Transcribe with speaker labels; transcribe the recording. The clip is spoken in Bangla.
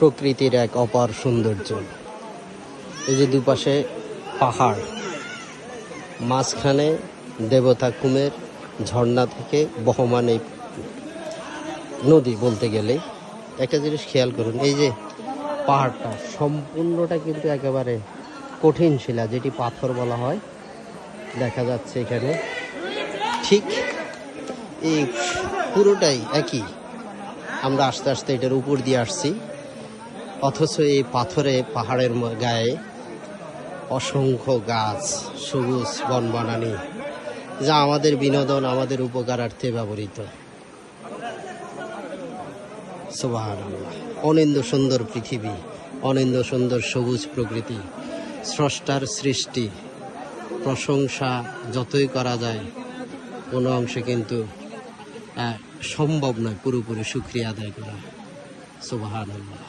Speaker 1: প্রকৃতির এক অপার সৌন্দর্য। এই যে দুপাশে পাহাড়, মাঝখানে দেবতা কুমের ঝর্ণা থেকে বহমান এই নদী। বলতে গেলে একটা জিনিস খেয়াল করুন, এই যে পাহাড়টা সম্পূর্ণটা কিন্তু একেবারে কঠিন শিলা, যেটি পাথর বলা হয়, দেখা যাচ্ছে এখানে। ঠিক এই পুরোটাই একই। আমরা আস্তে আস্তে এটার উপর দিয়ে আসছি, অথচ এই পাথরে পাহাড়ের গায়ে অসংখ্য গাছ, সবুজ বনবনানী, যা আমাদের বিনোদন, আমাদের উপকারার্থে ব্যবহৃত। সুবহানাল্লাহ। অনিন্দ্য সুন্দর পৃথিবী, অনিন্দ্য সুন্দর সবুজ প্রকৃতি, স্রষ্টার সৃষ্টি। প্রশংসা যতই করা যায়, কোনো অংশে কিন্তু সম্ভব নয় পুরোপুরি শুকরিয়া আদায় করা। সুবহানাল্লাহ।